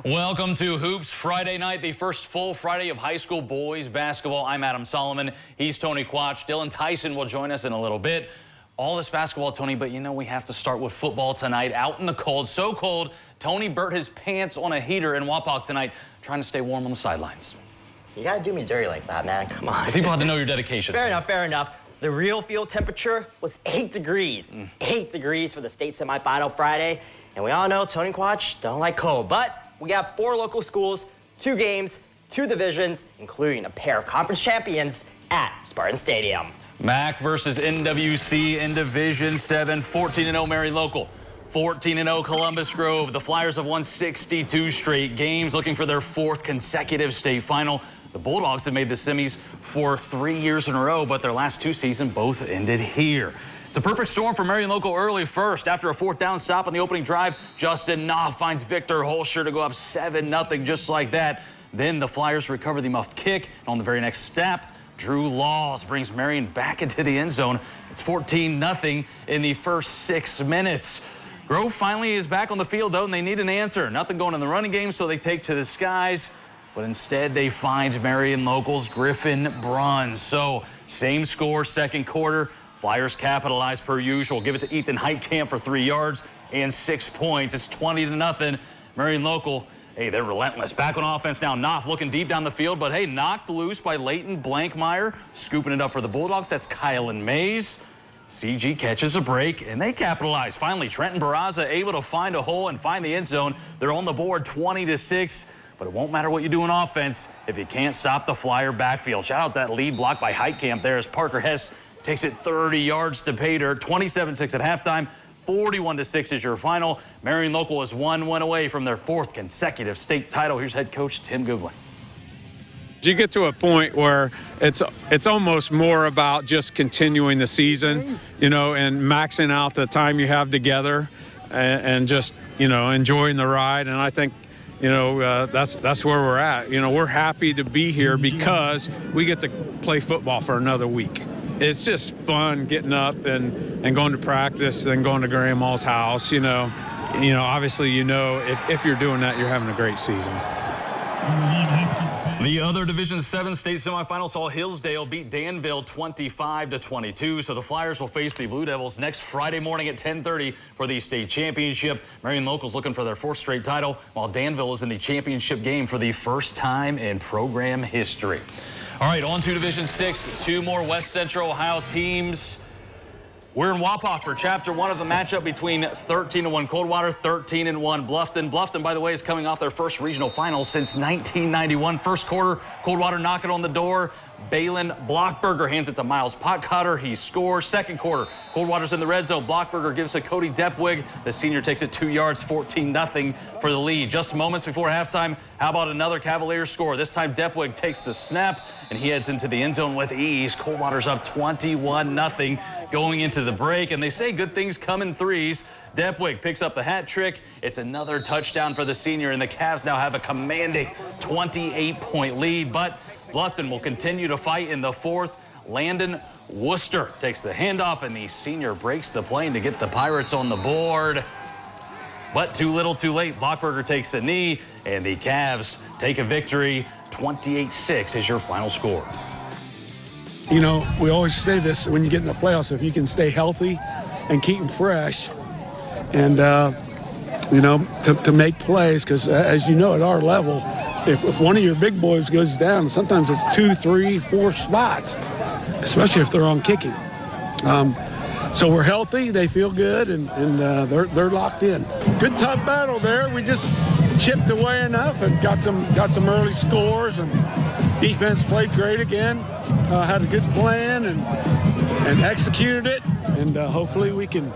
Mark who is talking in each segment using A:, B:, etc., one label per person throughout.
A: Welcome to Hoops Friday night, the first full Friday of high school boys basketball. I'm Adam Solomon. He's Tony Quach. Dylan Tyson will join us in a little bit. All this basketball, Tony, but you know we have to start with football tonight. Out in the cold, so cold, Tony burnt his pants on a heater in Wapak tonight, trying to stay warm on the sidelines.
B: You gotta do me dirty like that, man. Come on.
A: People have to know your dedication.
B: Fair enough, fair enough. The real field temperature was 8 degrees. 8 degrees for the state semifinal Friday. And we all know Tony Quach don't like cold, but we got 4 local schools, 2 games, 2 divisions, including a pair of conference champions at Spartan Stadium.
A: MAC versus NWC in Division 7, 14-0 Marion Local. 14-0 Columbus Grove. The Flyers have won 62 straight games, looking for their 4th consecutive state final. The Bulldogs have made the semis for 3 years in a row, but their last 2 seasons both ended here. It's a perfect storm for Marion Local early first. After a 4th down stop on the opening drive, Justin Knopf finds Victor Holscher to go up 7-0 just like that. Then the Flyers recover the muffed kick. And on the very next step, Drew Laws brings Marion back into the end zone. It's 14-0 in the first 6 minutes. Grove finally is back on the field, though, and they need an answer. Nothing going in the running game, so they take to the skies. But instead, they find Marion Local's Griffin Bruns. So, same score, second quarter. Flyers capitalize per usual. Give it to Ethan Heitkamp for 3 yards and 6 points. It's 20-0. Marion Local, hey, they're relentless. Back on offense now. Knopf looking deep down the field, but hey, knocked loose by Leighton Blankmeyer. Scooping it up for the Bulldogs. That's Kylan Mays. CG catches a break, and they capitalize. Finally, Trenton Barraza able to find a hole and find the end zone. They're on the board 20-6. But it won't matter what you do in offense if you can't stop the Flyer backfield. Shout out that lead block by Heitkamp there as Parker Hess takes it 30 yards to pay dirt. 27-6 at halftime. 41-6 is your final. Marion Local is 1 win away from their 4th consecutive state title. Here's head coach Tim Goodwin.
C: You get to a point where it's almost more about just continuing the season, you know, and maxing out the time you have together and just, you know, enjoying the ride. And I think, you know, that's where we're at. You know, we're happy to be here because we get to play football for another week. It's just fun getting up and going to practice, then going to Grandma's house. You know, obviously, you know, if you're doing that, you're having a great season.
A: The other Division 7 state semifinal saw Hillsdale beat Danville 25-22. So the Flyers will face the Blue Devils next Friday morning at 10:30 for the state championship. Marion Local's looking for their 4th straight title, while Danville is in the championship game for the first time in program history. All right, on to Division 6. 2 more West Central Ohio teams. We're in Wapak for Chapter 1 of the matchup between 13-1 Coldwater, 13-1 Bluffton. Bluffton, by the way, is coming off their first regional final since 1991. First quarter, Coldwater knocking on the door. Balin Blockberger hands it to Miles Potcutter. He scores. Second quarter, Coldwater's in the red zone. Blockberger gives it to Cody Depwig. The senior takes it 2 yards, 14-0 for the lead. Just moments before halftime, how about another Cavaliers score? This time, Depwig takes the snap, and he heads into the end zone with ease. Coldwater's up 21-0 going into the break, and they say good things come in threes. Depwig picks up the hat trick. It's another touchdown for the senior, and the Cavs now have a commanding 28-point lead, but Bluffton will continue to fight in the 4th. Landon Worcester takes the handoff, and the senior breaks the plane to get the Pirates on the board. But too little, too late. Blockberger takes a knee, and the Cavs take a victory. 28-6 is your final score.
D: You know, we always say this when you get in the playoffs, if you can stay healthy and keep them fresh and, you know, to make plays, because as you know, at our level, if one of your big boys goes down, sometimes it's 2, 3, 4 spots, especially if they're on kicking. So we're healthy, they feel good, and they're locked in. Good tough battle there. We just chipped away enough and got some early scores, and defense played great again. Had a good plan and executed it, and hopefully we can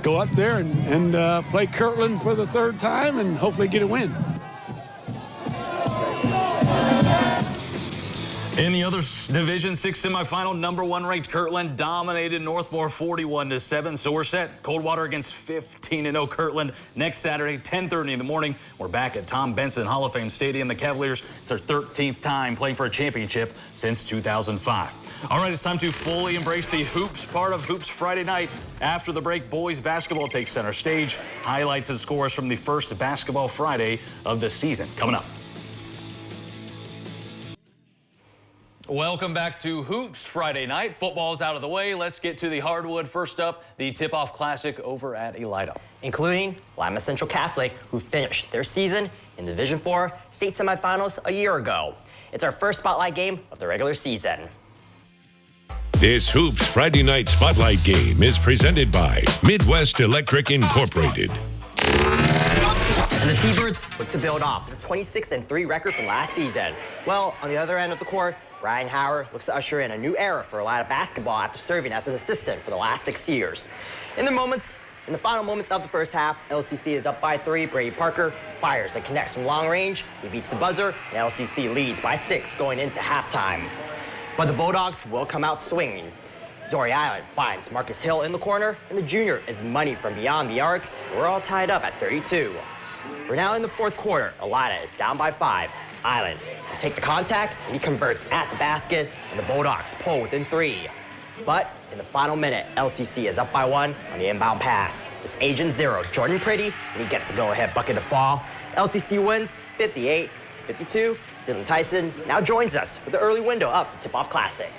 D: go up there and play Kirtland for the 3rd time and hopefully get a win.
A: In the other Division 6 semifinal, number 1 ranked Kirtland dominated Northmore 41-7. So we're set. Coldwater against 15-0 Kirtland next Saturday, 10:30 in the morning. We're back at Tom Benson Hall of Fame Stadium. The Cavaliers, it's their 13th time playing for a championship since 2005. All right, it's time to fully embrace the hoops part of Hoops Friday night. After the break, boys basketball takes center stage. Highlights and scores from the first Basketball Friday of the season coming up. Welcome back to Hoops Friday night. Football's out of the way. Let's get to the hardwood. First up, the Tip-Off Classic over at Elida.
B: Including Lima Central Catholic, who finished their season in Division IV state semifinals a year ago. It's our first spotlight game of the regular season.
E: This Hoops Friday Night Spotlight game is presented by Midwest Electric Incorporated.
B: And the T-Birds look to build off their 26-3 record from last season. Well, on the other end of the court, Ryan Howard looks to usher in a new era for Elida basketball after serving as an assistant for the last 6 years. In the final moments of the first half, LCC is up by 3. Brady Parker fires and connects from long range. He beats the buzzer, and LCC leads by 6 going into halftime. But the Bulldogs will come out swinging. Zori Island finds Marcus Hill in the corner, and the junior is money from beyond the arc. We're all tied up at 32. We're now in the fourth quarter. Elida is down by 5. Island will take the contact, and he converts at the basket, and the Bulldogs pull within 3. But in the final minute, LCC is up by 1 on the inbound pass. It's Agent Zero, Jordan Pretty, and he gets the go-ahead bucket to fall. LCC wins 58-52. Dylan Tyson now joins us with the early window of the Tip-Off Classic.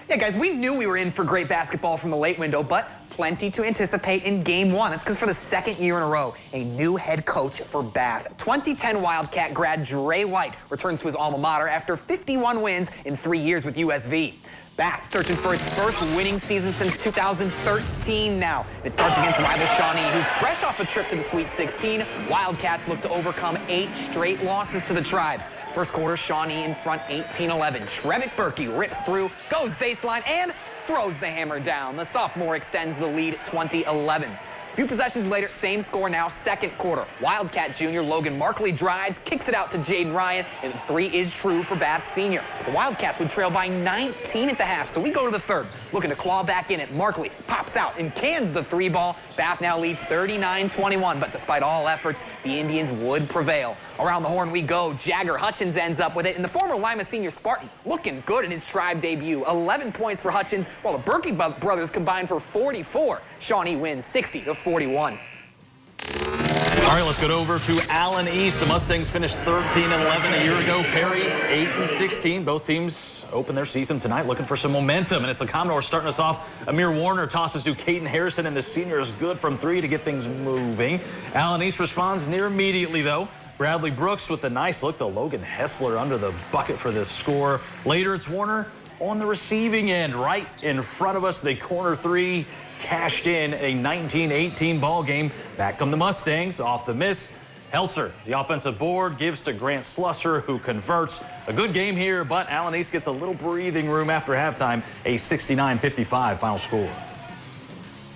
F: Yeah, guys, we knew we were in for great basketball from the late window, but plenty to anticipate in Game 1. That's because for the second year in a row, a new head coach for Bath. 2010 Wildcat grad Dre White returns to his alma mater after 51 wins in 3 years with USV. Bath searching for its first winning season since 2013 now. It starts against rival Shawnee, who's fresh off a trip to the Sweet 16. Wildcats look to overcome 8 straight losses to the Tribe. First quarter, Shawnee in front 18-11. Trevick Berkey rips through, goes baseline, and throws the hammer down. The sophomore extends the lead 20-11. A few possessions later, same score now, second quarter. Wildcat junior Logan Markley drives, kicks it out to Jaden Ryan, and the 3 is true for Bath senior. But the Wildcats would trail by 19 at the half, so we go to the third. Looking to claw back in it, Markley pops out and cans the 3 ball. Bath now leads 39-21, but despite all efforts, the Indians would prevail. Around the horn we go. Jagger Hutchins ends up with it, and the former Lima senior Spartan looking good in his Tribe debut. 11 points for Hutchins, while the Berkey brothers combined for 44. Shawnee wins 60-41.
A: All right, let's go over to Allen East. The Mustangs finished 13-11 a year ago. Perry 8-16. Both teams open their season tonight looking for some momentum. And it's the Commodores starting us off. Amir Warner tosses to Caden Harrison, and the senior is good from 3 to get things moving. Allen East responds near immediately, though. Bradley Brooks with a nice look to Logan Hessler under the bucket for this score. Later, it's Warner on the receiving end, right in front of us. The corner 3 cashed in a 19-18 ball game. Back come the Mustangs off the miss. Helser, the offensive board, gives to Grant Slusser, who converts. A good game here, but Allen East gets a little breathing room after halftime. A 69-55 final score.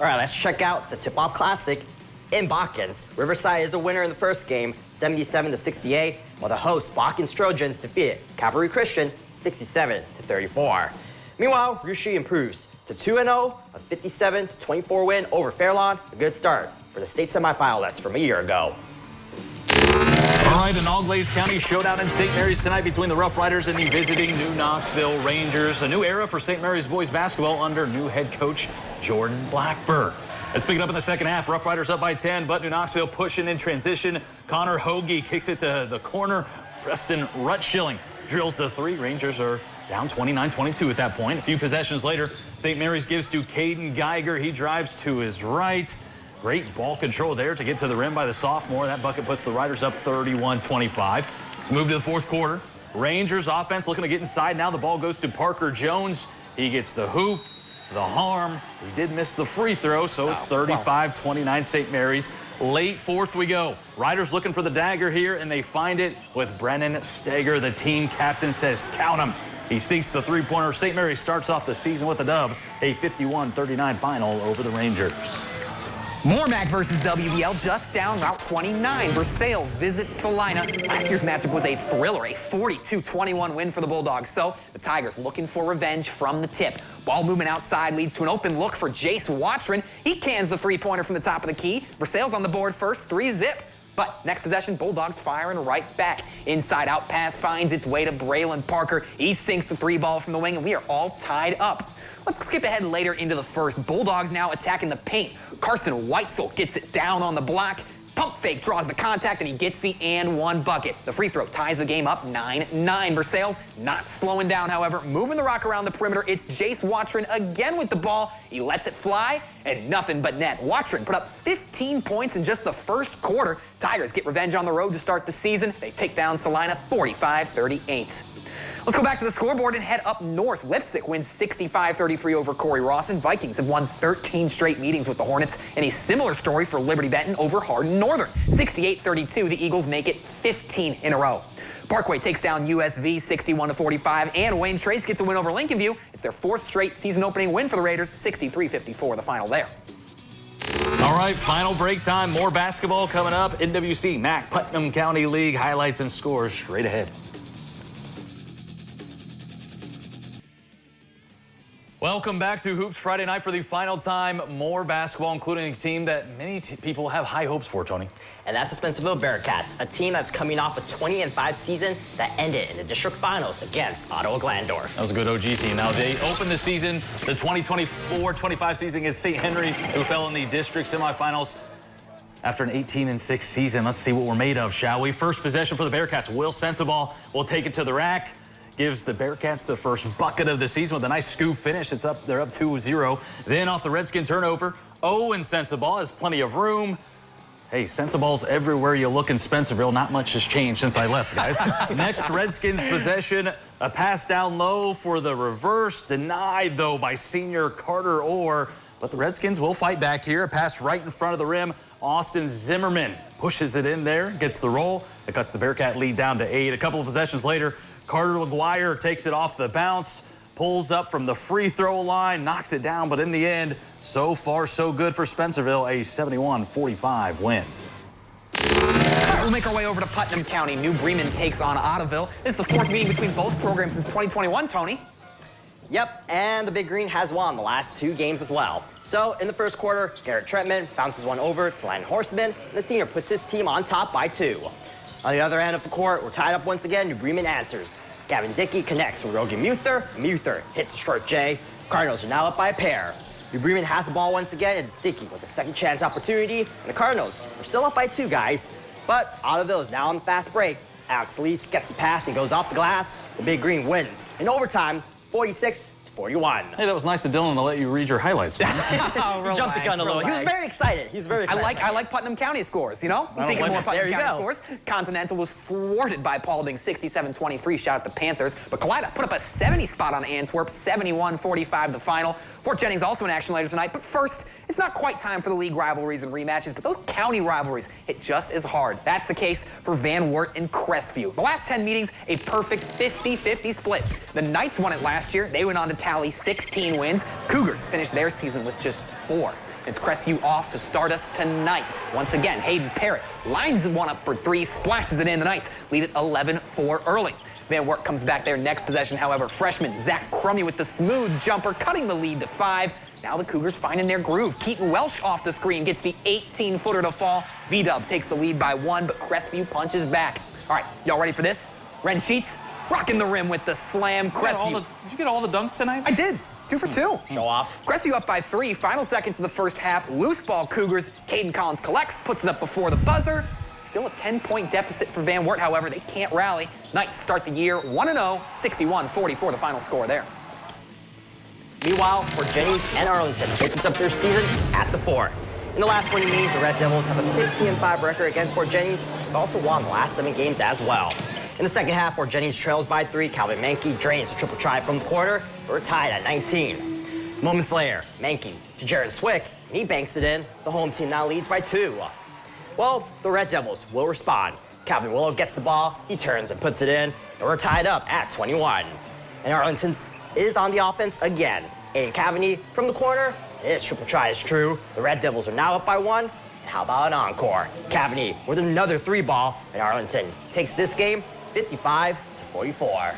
B: All right, let's check out the Tip-Off Classic in Botkins. Riverside is a winner in the first game, 77-68, while the host Botkins Trojans defeated Cavalry Christian 67-34. Meanwhile, Russia improves to 2-0, a 57-24 win over Fairlawn. A good start for the state semifinalists from a year ago.
A: All right, an Auglaize County showdown in St. Mary's tonight between the Rough Riders and the visiting New Knoxville Rangers. A new era for St. Mary's boys basketball under new head coach Jordan Blackburn. Let's pick it up in the second half. Rough Riders up by 10, but New Knoxville pushing in transition. Connor Hoagie kicks it to the corner. Preston Rutschilling drills the 3. Rangers are down 29-22 at that point. A few possessions later, St. Mary's gives to Caden Geiger. He drives to his right. Great ball control there to get to the rim by the sophomore. That bucket puts the Riders up 31-25. Let's move to the fourth quarter. Rangers offense looking to get inside. Now the ball goes to Parker Jones. He gets the hoop, the harm. He did miss the free throw, so it's 35-29 St. Mary's. Late fourth we go. Riders looking for the dagger here, and they find it with Brennan Steger. The team captain says, count him. He sinks the three-pointer. St. Mary's starts off the season with a dub, a 51-39 final over the Rangers.
F: Mormac versus WBL just down Route 29. Versailles visits Salina. Last year's matchup was a thriller, a 42-21 win for the Bulldogs. So the Tigers looking for revenge from the tip. Ball movement outside leads to an open look for Jace Watron. He cans the three-pointer from the top of the key. Versailles on the board first, 3-zip. But next possession, Bulldogs firing right back. Inside out pass finds its way to Braylon Parker. He sinks the 3-ball from the wing, and we are all tied up. Let's skip ahead later into the first. Bulldogs now attacking the paint. Carson Weitzel gets it down on the block. Pump fake draws the contact, and he gets the and one bucket. The free throw ties the game up 9-9. Versailles not slowing down, however, moving the rock around the perimeter. It's Jace Watrin again with the ball. He lets it fly, and nothing but net. Watrin put up 15 points in just the first quarter. Tigers get revenge on the road to start the season. They take down Salina 45-38. Let's go back to the scoreboard and head up north. Leipzig wins 65-33 over Corey Rawson. Vikings have won 13 straight meetings with the Hornets, and a similar story for Liberty Benton over Hardin Northern. 68-32, the Eagles make it 15 in a row. Parkway takes down USV 61-45, and Wayne Trace gets a win over Lincoln View. It's their 4th straight season-opening win for the Raiders, 63-54 the final there.
A: All right, final break time. More basketball coming up. NWC MAC Putnam County League highlights and scores straight ahead. Welcome back to Hoops Friday night for the final time. More basketball, including a team that many people have high hopes for, Tony.
B: And that's the Spencerville Bearcats, a team that's coming off a 20-5 season that ended in the district finals against Ottawa Glandorf.
A: That was a good OG team. Now, they opened the season, the 2024-25 season against St. Henry, who fell in the district semifinals after an 18-6 season. Let's see what we're made of, shall we? First possession for the Bearcats. Will Sensabaugh will take it to the rack. Gives the Bearcats the first bucket of the season with a nice scoop finish. They're up 2-0. Then off the Redskin turnover, Owen Sensabaugh has plenty of room. Hey, Sensabaugh's everywhere you look in Spencerville. Not much has changed since I left, guys. Next Redskins possession, a pass down low for the reverse. Denied, though, by senior Carter Orr. But the Redskins will fight back here. A pass right in front of the rim. Austin Zimmerman pushes it in there, gets the roll. It cuts the Bearcat lead down to 8. A couple of possessions later, Carter LaGuire takes it off the bounce, pulls up from the free throw line, knocks it down, but in the end, so far so good for Spencerville, a 71-45 win.
F: All right, we'll make our way over to Putnam County. New Bremen takes on Ottoville. This is the 4th meeting between both programs since 2021, Tony.
B: Yep, and the Big Green has won the last 2 games as well. So in the first quarter, Garrett Trentman bounces one over to Landon Horseman, and the senior puts his team on top by 2. On the other end of the court, we're tied up once again. New Bremen answers. Gavin Dickey connects with Rogan Muther. Muther hits short J. Cardinals are now up by a pair. New Bremen has the ball once again. It's Dickey with a second chance opportunity. And the Cardinals are still up by 2, guys. But Ottoville is now on the fast break. Alex Lease gets the pass and goes off the glass. The Big Green wins in overtime, 46-41.
A: Hey, that was nice of Dylan to let you read your highlights.
B: He jumped the gun a little. He was very excited.
F: I like Putnam County scores, you know? Speaking of more Putnam County scores, Continental was thwarted by Paulding 67-23, shout out the Panthers. But Kalida put up a 70 spot on Antwerp, 71-45 the final. Fort Jennings also in action later tonight. But first, it's not quite time for the league rivalries and rematches, but those county rivalries hit just as hard. That's the case for Van Wert and Crestview. The last 10 meetings, a perfect 50-50 split. The Knights won it last year. They went on to tally 16 wins. Cougars finished their season with just 4. It's Crestview off to start us tonight. Once again, Hayden Parrott lines one up for 3, splashes it in. The Knights lead it 11-4 early. Van Wert comes back their next possession, however. Freshman Zach Crummy with the smooth jumper, cutting the lead to 5. Now the Cougars finding their groove. Keaton Welsh off the screen gets the 18-footer to fall. V-Dub takes the lead by 1, but Crestview punches back. All right, y'all ready for this? Ren Sheets rocking the rim with the slam. Crestview.
A: Did you get all the dunks tonight?
F: I did. 2 for 2.
B: Show off.
F: Crestview up by 3. Final seconds of the first half. Loose ball Cougars. Caden Collins collects, puts it up before the buzzer. Still a 10-point deficit for Van Wert, however. They can't rally. Knights start the year 1-0, 61-44 the final score there.
B: Meanwhile, Fort Jennings and Arlington opens up their season at the 4. In the last 20 meetings, the Red Devils have a 15-5 record against Fort Jennings, but also won the last 7 games as well. In the second half, Fort Jennings trails by 3. Calvin Mankey drains a triple try from the corner. We're tied at 19. Moments later, Mankey to Jaron Swick, and he banks it in. The home team now leads by 2. Well, the Red Devils will respond. Calvin Willow gets the ball, he turns and puts it in, and we're tied up at 21. And Arlington is on the offense again. Aiden Cavany from the corner, and his triple try is true. The Red Devils are now up by 1. And how about an encore? Cavany with another 3-ball, and Arlington takes this game 55-44.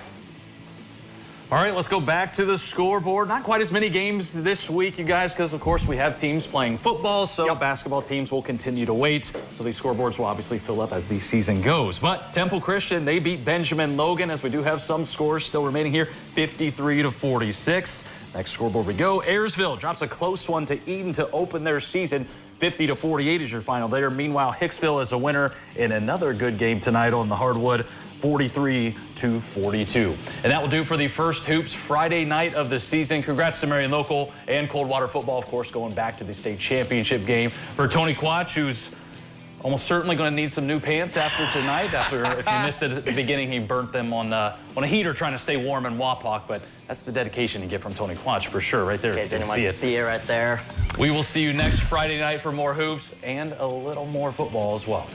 A: All right, let's go back to the scoreboard. Not quite as many games this week, you guys, because, of course, we have teams playing football, so basketball teams will continue to wait. So these scoreboards will obviously fill up as the season goes. But Temple Christian, they beat Benjamin Logan, as we do have some scores still remaining here, 53-46. Next scoreboard we go. Ayersville drops a close one to Eden to open their season. 50-48 is your final there. Meanwhile, Hicksville is a winner in another good game tonight on the hardwood. 43-42. And that will do for the first Hoops Friday night of the season. Congrats to Marion Local and Coldwater football, of course, going back to the state championship game. For Tony Quach, who's almost certainly going to need some new pants after tonight. If you missed it at the beginning, he burnt them on a heater trying to stay warm in Wapak. But that's the dedication you get from Tony Quach for sure, right there.
B: In case anyone can see it right there.
A: We will see you next Friday night for more hoops and a little more football as well.